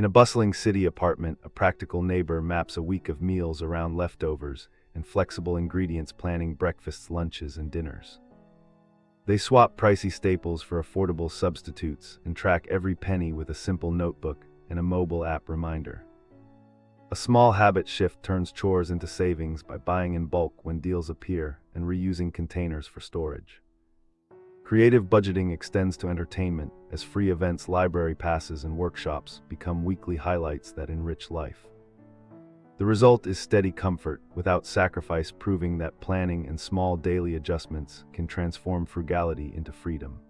In a bustling city apartment, a practical neighbor maps a week of meals around leftovers and flexible ingredients, planning breakfasts, lunches, and dinners. They swap pricey staples for affordable substitutes and track every penny with a simple notebook and a mobile app reminder. A small habit shift turns chores into savings by buying in bulk when deals appear and reusing containers for storage. Creative budgeting extends to entertainment as free events, library passes, and workshops become weekly highlights that enrich life. The result is steady comfort without sacrifice, proving that planning and small daily adjustments can transform frugality into freedom.